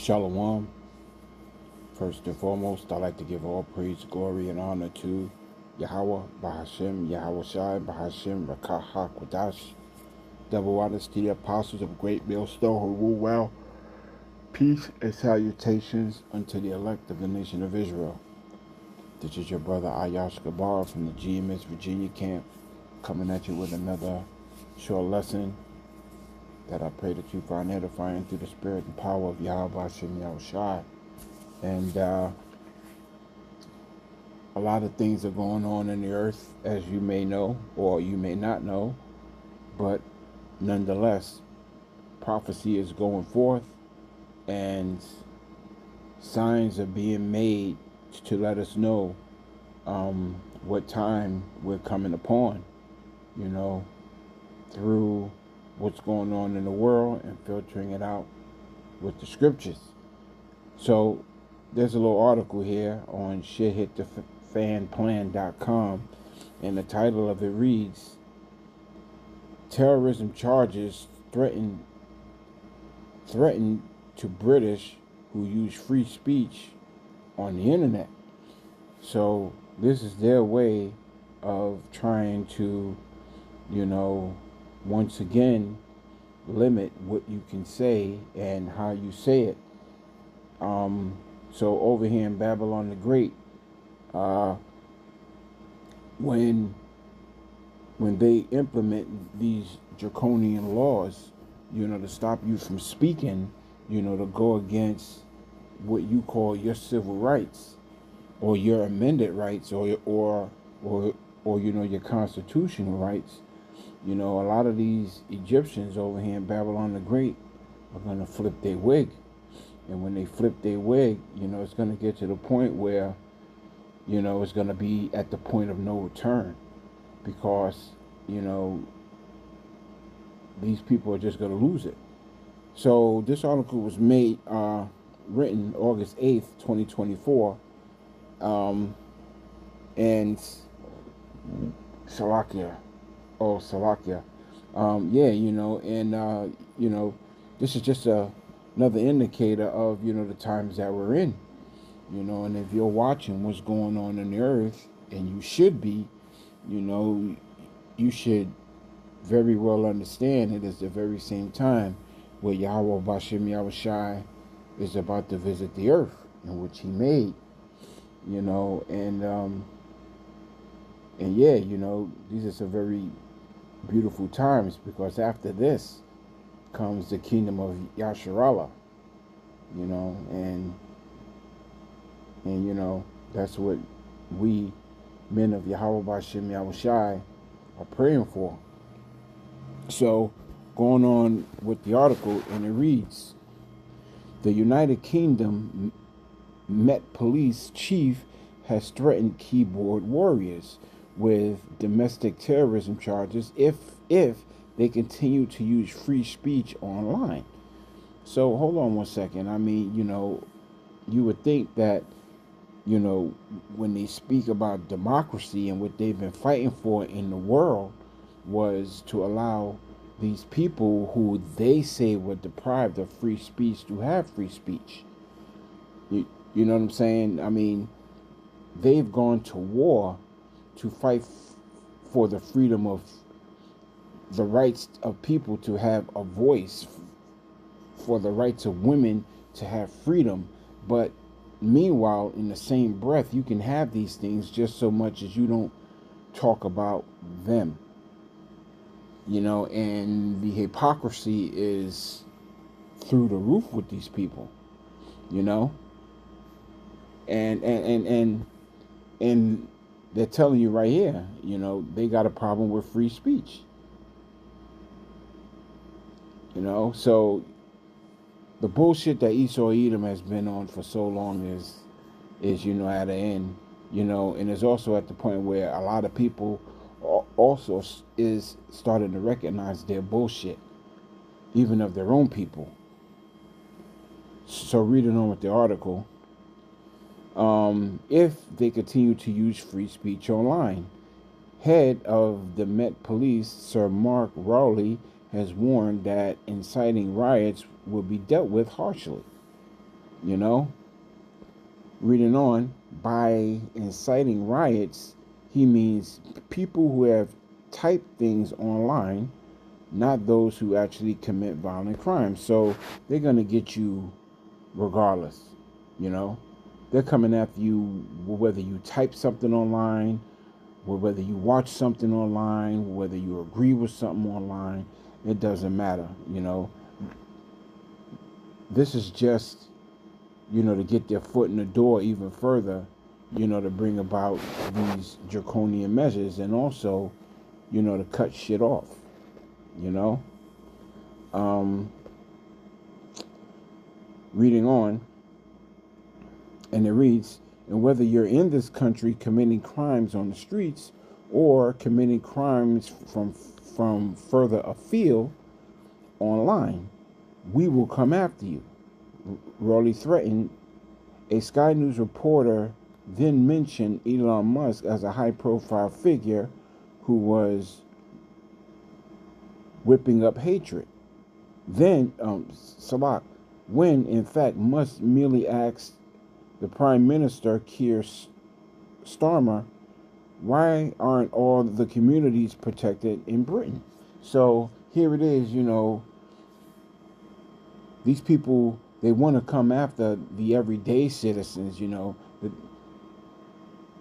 Shalom. First and foremost, I'd like to give all praise, glory, and honor to Yahweh, Bahashem, Yahweh Shai, Bahashem, Rakah HaKodash, double honors to the apostles of great millstone who rule well. Peace and salutations unto the elect of the nation of Israel. This is your brother Ayash Gabar from the GMS Virginia camp, coming at you with another short lesson that I pray that you find edifying through the spirit and power of Yahweh, Bahashem, Yahweh Shai. And a lot of things are going on in the earth, as you may know, or you may not know, but nonetheless, prophecy is going forth, and signs are being made to let us know what time we're coming upon, through what's going on in the world and filtering it out with the scriptures. So there's a little article here on shithitthefanplan.com, and the title of it reads, Terrorism Charges Threaten to British Who Use Free Speech on the Internet. So this is their way of trying to, once again, limit what you can say and how you say it. So over here in Babylon the Great, when they implement these draconian laws, to stop you from speaking, to go against what you call your civil rights or your amended rights or your constitutional rights, a lot of these Egyptians over here in Babylon the Great are going to flip their wig. And when they flip their wig, it's going to get to the point where, it's going to be at the point of no return, because, these people are just going to lose it. So this article was written August 8th, 2024, and Salakia. This is just another indicator of, the times that we're in, and if you're watching what's going on in the earth, and you should be, you should very well understand it is the very same time where Yahweh Bashem Yahweh Shai is about to visit the earth, in which he made, these are some very beautiful times, because after this comes the kingdom of Yasharallah, and that's what we men of Yahweh Bashem Yahweh Shai are praying for. So going on with the article, and it reads, the United Kingdom Met Police chief has threatened keyboard warriors with domestic terrorism charges if they continue to use free speech online. So hold on one second. I mean, you would think that, when they speak about democracy and what they've been fighting for in the world was to allow these people who they say were deprived of free speech to have free speech. You know what I'm saying? I mean, they've gone to war to fight for the freedom of the rights of people to have a voice, for the rights of women to have freedom. But meanwhile, in the same breath, you can have these things just so much as you don't talk about them. And the hypocrisy is through the roof with these people, and they're telling you right here, they got a problem with free speech. So the bullshit that Esau Edom has been on for so long is at an end, and it's also at the point where a lot of people also is starting to recognize their bullshit, even of their own people. So reading on with the article, if they continue to use free speech online, head of the Met Police, Sir Mark Rowley, has warned that inciting riots will be dealt with harshly. You know, reading on, by inciting riots, he means people who have typed things online, not those who actually commit violent crimes. So they're going to get you regardless. You know, they're coming after you whether you type something online, or whether you watch something online, whether you agree with something online. It doesn't matter. You know, this is just, to get their foot in the door even further, to bring about these draconian measures, and also, to cut shit off, you know. Um, Reading on, and it reads, and whether you're in this country committing crimes on the streets or committing crimes from further afield online, we will come after you. Rowley threatened. A Sky News reporter then mentioned Elon Musk as a high-profile figure who was whipping up hatred. Then, Salak, when in fact Musk merely asked the Prime Minister, Keir Starmer, why aren't all the communities protected in Britain? So here it is, these people, they want to come after the everyday citizens,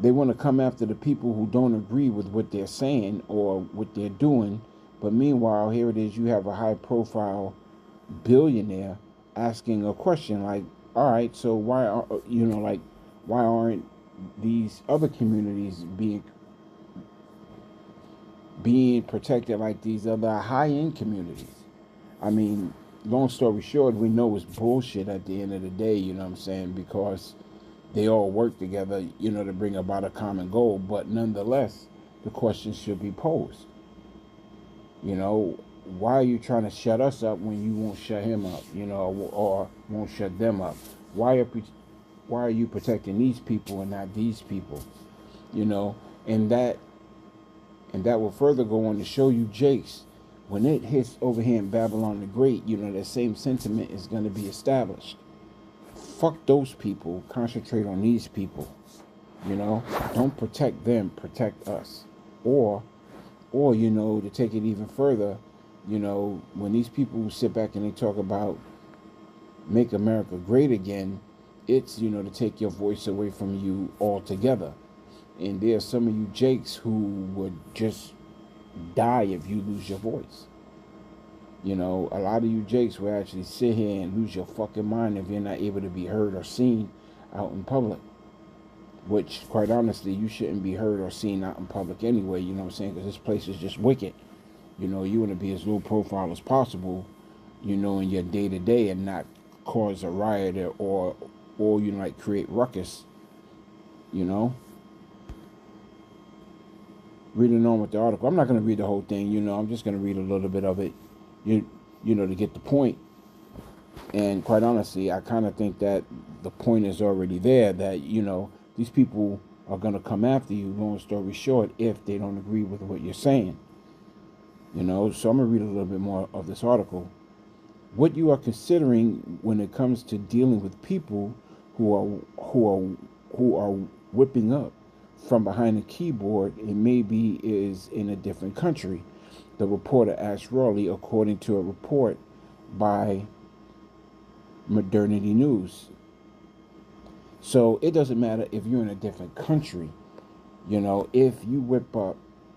they want to come after the people who don't agree with what they're saying or what they're doing. But meanwhile, here it is, you have a high profile billionaire asking a question like, all right, so why are, why aren't these other communities being protected like these other high end communities? I mean, long story short, we know it's bullshit at the end of the day, you know what I'm saying? Because they all work together, to bring about a common goal. But nonetheless, the question should be posed. Why are you trying to shut us up when you won't shut him up, or won't shut them up? Why are you protecting these people and not these people? You know, and that will further go on to show you, Jakes, when it hits over here in Babylon the Great, that same sentiment is going to be established. Fuck those people. Concentrate on these people. Don't protect them. Protect us. Or to take it even further, when these people sit back and they talk about make America great again, it's, to take your voice away from you altogether. And there's some of you Jakes who would just die if you lose your voice. A lot of you Jakes will actually sit here and lose your fucking mind if you're not able to be heard or seen out in public. Which, quite honestly, you shouldn't be heard or seen out in public anyway, you know what I'm saying? Because this place is just wicked. You want to be as low profile as possible, in your day to day, and not cause a riot or create ruckus, Reading on with the article. I'm not going to read the whole thing, I'm just going to read a little bit of it, to get the point. And quite honestly, I kind of think that the point is already there, that, these people are going to come after you, long story short, if they don't agree with what you're saying. So I'm going to read a little bit more of this article. What you are considering when it comes to dealing with people who are whipping up from behind a keyboard, it may be is in a different country, the reporter asked Rowley, according to a report by Modernity News. So it doesn't matter if you're in a different country, if you whip up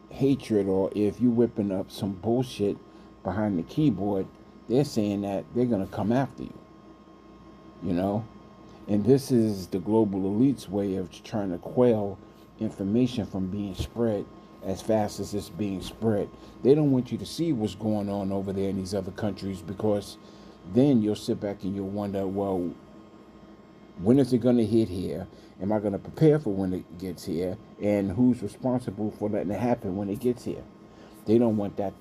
hatred or if you whipping up some bullshit behind the keyboard, they're saying that they're going to come after you, And this is the global elite's way of trying to quell information from being spread as fast as it's being spread. They don't want you to see what's going on over there in these other countries, because then you'll sit back and you'll wonder, well, when is it going to hit here? Am I going to prepare for when it gets here? And who's responsible for letting it happen when it gets here? They don't want that.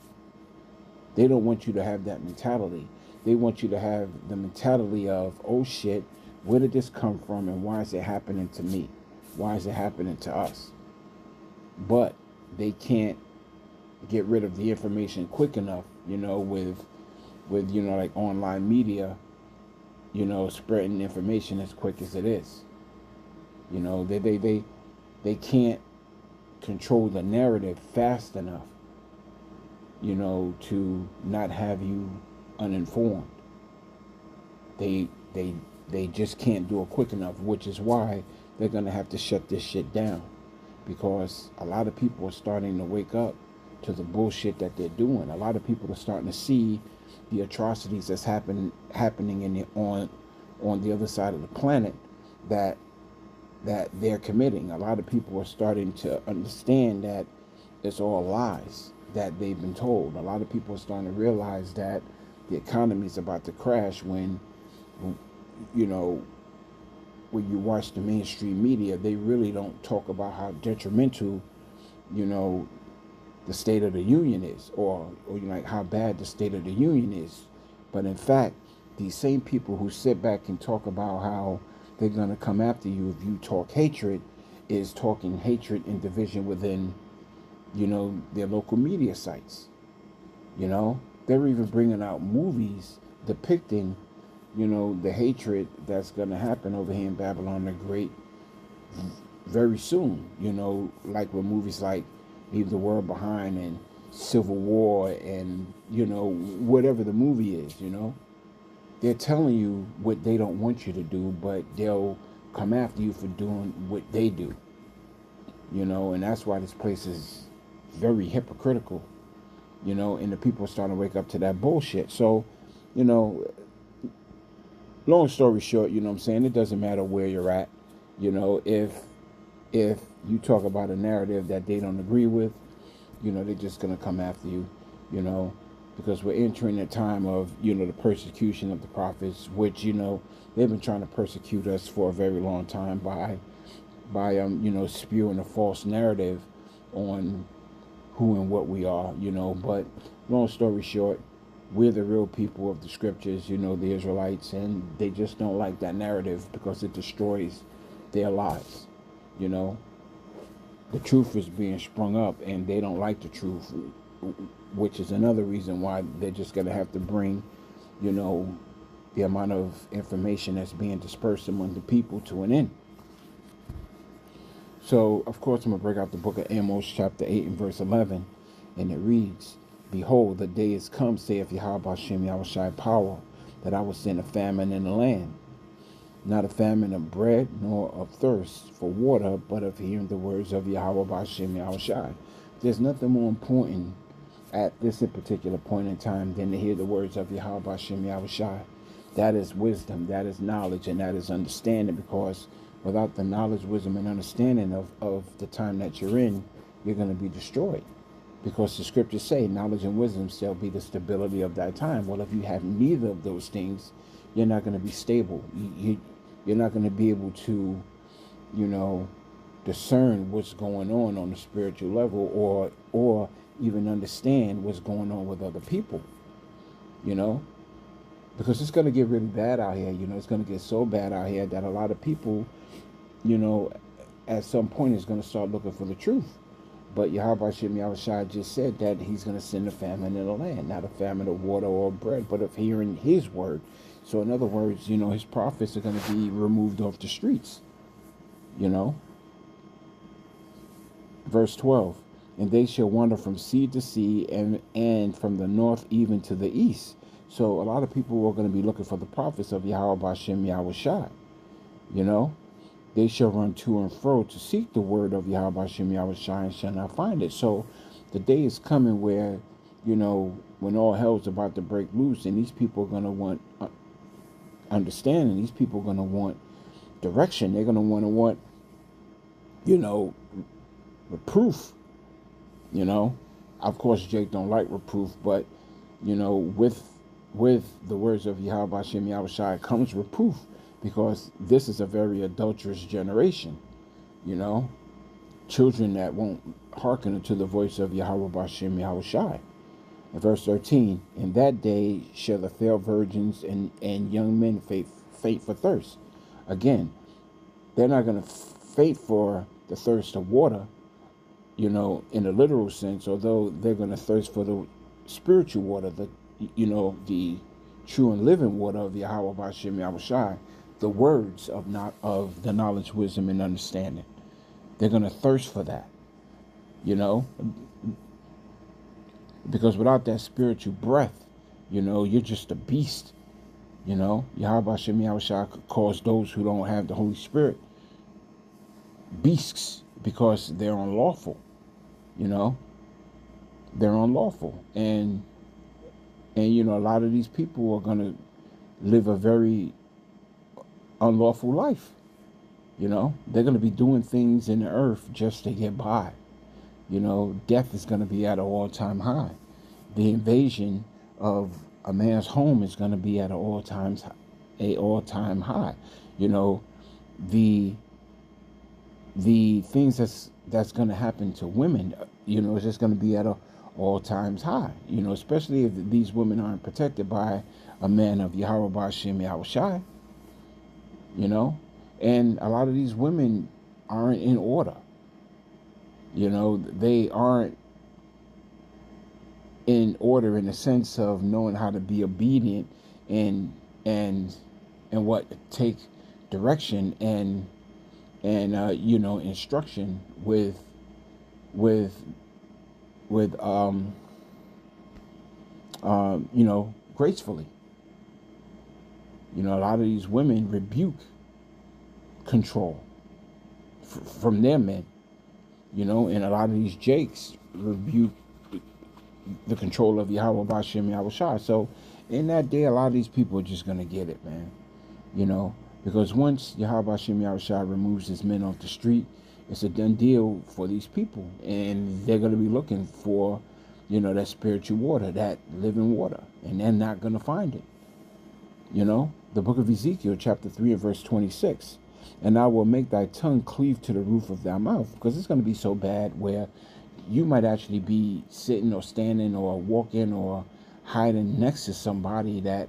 They don't want you to have that mentality. They want you to have the mentality of, oh shit, where did this come from and why is it happening to me? Why is it happening to us? But they can't get rid of the information quick enough, with like online media, spreading information as quick as it is. They can't control the narrative fast enough, to not have you uninformed. They they they just can't do it quick enough, which is why they're gonna have to shut this shit down, because a lot of people are starting to wake up to the bullshit that they're doing. A lot of people are starting to see the atrocities that's happening on the other side of the planet that they're committing. A lot of people are starting to understand that it's all lies that they've been told. A lot of people are starting to realize that the economy is about to crash you know, when you watch the mainstream media, they really don't talk about how detrimental, you know, the State of the Union is, or like how bad the State of the Union is. But in fact, these same people who sit back and talk about how they're going to come after you if you talk hatred is talking hatred and division within, their local media sites. They're even bringing out movies depicting, the hatred that's going to happen over here in Babylon the Great very soon. Like with movies like Leave the World Behind and Civil War and, whatever the movie is, they're telling you what they don't want you to do, but they'll come after you for doing what they do. And that's why this place is very hypocritical, and the people are starting to wake up to that bullshit. So, long story short, what I'm saying, it doesn't matter where you're at. If you talk about a narrative that they don't agree with, they're just going to come after you, because we're entering a time of, the persecution of the prophets, which, they've been trying to persecute us for a very long time by spewing a false narrative on who and what we are, but long story short, we're the real people of the scriptures, the Israelites, and they just don't like that narrative because it destroys their lives, The truth is being sprung up, and they don't like the truth, which is another reason why they're just going to have to bring, the amount of information that's being dispersed among the people to an end. So, of course, I'm going to break out the book of Amos, chapter 8 and verse 11, and it reads, Behold, the day is come, saith Yahweh Hashem Yahushai power, that I will send a famine in the land. Not a famine of bread, nor of thirst for water, but of hearing the words of Yahweh Hashem Yahushai. There's nothing more important at this particular point in time than to hear the words of Yahweh Hashem Yahushai. That is wisdom, that is knowledge, and that is understanding, because without the knowledge, wisdom, and understanding of the time that you're in, you're going to be destroyed. Because the scriptures say, knowledge and wisdom shall be the stability of thy time. Well, if you have neither of those things, you're not going to be stable. You're not going to be able to, discern what's going on the spiritual level, or even understand what's going on with other people, because it's going to get really bad out here. It's going to get so bad out here that a lot of people, at some point is going to start looking for the truth. But Yahweh Hashem Yahushai just said that he's going to send a famine in the land, not a famine of water or bread, but of hearing his word. So in other words, his prophets are going to be removed off the streets, Verse 12, and they shall wander from sea to sea and from the north even to the east. So a lot of people are going to be looking for the prophets of Yahweh Hashem Yahushai, They shall run to and fro to seek the word of Yahweh Hashem Yahushai and shall not find it. So the day is coming where, when all hell's about to break loose, and these people are going to want understanding. These people are going to want direction. They're going to want, reproof. Of course, Jake don't like reproof, but, with the words of Yahweh Hashem Yahushai comes reproof, because this is a very adulterous generation, children that won't hearken unto the voice of Yahweh Hashem Yahushai. In verse 13, in that day shall the fair virgins and young men faint for thirst. Again, they're not going to faint for the thirst of water, in a literal sense, although they're going to thirst for the spiritual water, the true and living water of Yahweh Bashem Yahushai, the words of the knowledge, wisdom, and understanding. They're going to thirst for that, you know, because without that spiritual breath, you know, you're just a beast. You know, Yahweh Bashem Yahushai calls those who don't have the Holy Spirit beasts because they're unlawful. You know, they're unlawful, and you know, a lot of these people are gonna live a very unlawful life. You know, they're gonna be doing things in the earth just to get by. You know, death is gonna be at an all-time high. The invasion of a man's home is gonna be at an all-time high. You know, the things that's going to happen to women, you know, it's just going to be at a all times high, you know, especially if these women aren't protected by a man of Yahweh Bashem Yahushai, you know, and a lot of these women aren't in order, you know, they aren't in order in the sense of knowing how to be obedient and what take direction and you know, instruction with you know, gracefully. You know, a lot of these women rebuke control from their men, you know, and a lot of these jakes rebuke the control of Yahweh Bashem Yahushai. So in that day, a lot of these people are just going to get it, man, you know. Because once Yahweh Hashem Yahushua removes his men off the street, it's a done deal for these people. And they're going to be looking for, you know, that spiritual water, that living water. And they're not going to find it. You know, the book of Ezekiel, chapter 3 and verse 26. And I will make thy tongue cleave to the roof of thy mouth. Because it's going to be so bad where you might actually be sitting or standing or walking or hiding next to somebody that,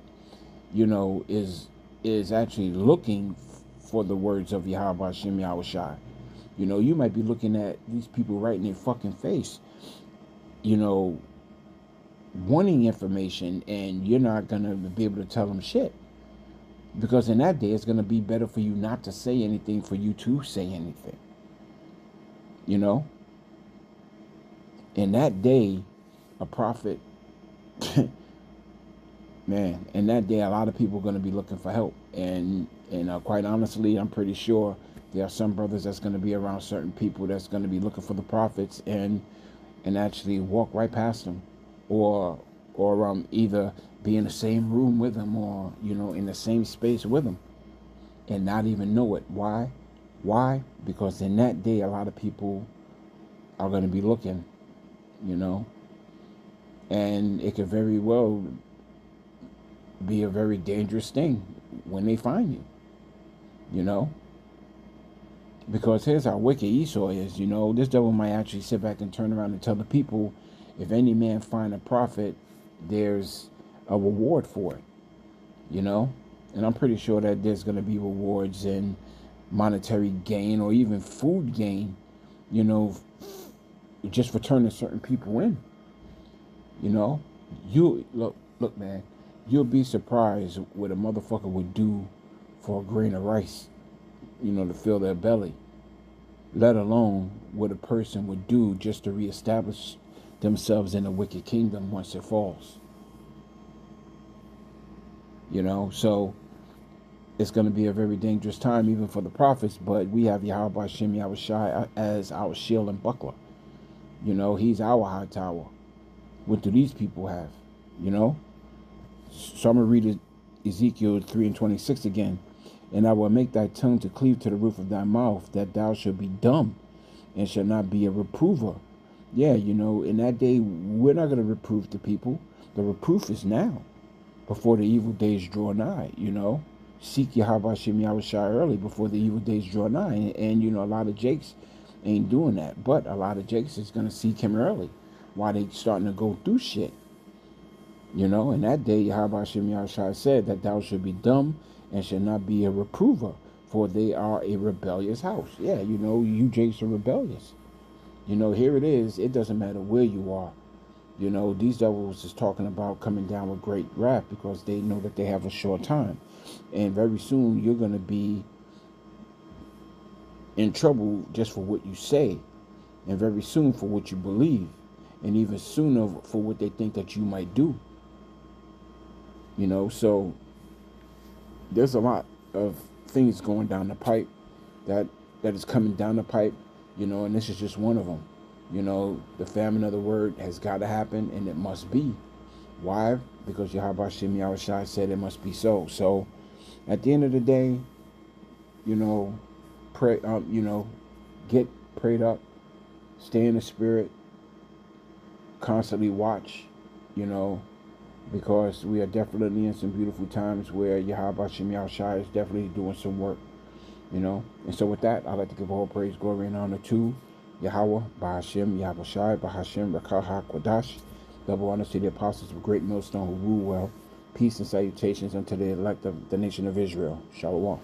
you know, is actually looking for the words of Yahweh Hashem Yahushai. You know, you might be looking at these people right in their fucking face, you know, wanting information, and you're not going to be able to tell them shit. Because in that day, it's going to be better for you not to say anything for you to say anything. You know? In that day, a prophet... Man, in that day, a lot of people are going to be looking for help. And quite honestly, I'm pretty sure there are some brothers that's going to be around certain people that's going to be looking for the prophets and actually walk right past them. Or either be in the same room with them or, you know, in the same space with them and not even know it. Why? Why? Because in that day, a lot of people are going to be looking, you know. And it could very well be a very dangerous thing when they find you, you know, because here's how wicked Esau is. You know, this devil might actually sit back and turn around and tell the people, if any man find a prophet, there's a reward for it, you know. And I'm pretty sure that there's going to be rewards in monetary gain or even food gain, you know, just for turning certain people in. You know, you look, man. You'll be surprised what a motherfucker would do for a grain of rice, you know, to fill their belly. Let alone what a person would do just to reestablish themselves in a wicked kingdom once it falls. You know, so it's going to be a very dangerous time even for the prophets, but we have Yahweh Hashem Yahushai as our shield and buckler. You know, he's our high tower. What do these people have, you know? So I'm going to read Ezekiel 3 and 26 again. And I will make thy tongue to cleave to the roof of thy mouth, that thou shalt be dumb and shall not be a reprover. Yeah, you know, in that day, we're not going to reprove the people. The reproof is now, before the evil days draw nigh, you know. Seek Yahweh Hashem Yahushai early before the evil days draw nigh. And, you know, a lot of jakes ain't doing that. But a lot of jakes is going to seek him early while they starting to go through shit. You know, in that day, Yahweh Hashem Yahushai said that thou should be dumb and shall not be a reprover, for they are a rebellious house. Yeah, you know, you jakes are rebellious. You know, here it is. It doesn't matter where you are. You know, these devils is talking about coming down with great wrath because they know that they have a short time. And very soon you're going to be in trouble just for what you say, and very soon for what you believe, and even sooner for what they think that you might do. You know, so there's a lot of things going down the pipe that is coming down the pipe, you know, and this is just one of them. You know, the famine of the word has got to happen, and it must be. Why? Because Yahweh Shem Yahushai said it must be so. So at the end of the day, you know, pray, you know, get prayed up, stay in the spirit, constantly watch, you know, because we are definitely in some beautiful times where Yahweh Shem Yahushai is definitely doing some work, you know. And so with that, I'd like to give all praise, glory, and honor to Yahweh, Bahashem, Yahushai, Bahashem, Rakah HaKodash. Double honors to the apostles of Great Millstone who rule well. Peace and salutations unto the elect of the nation of Israel. Shalom.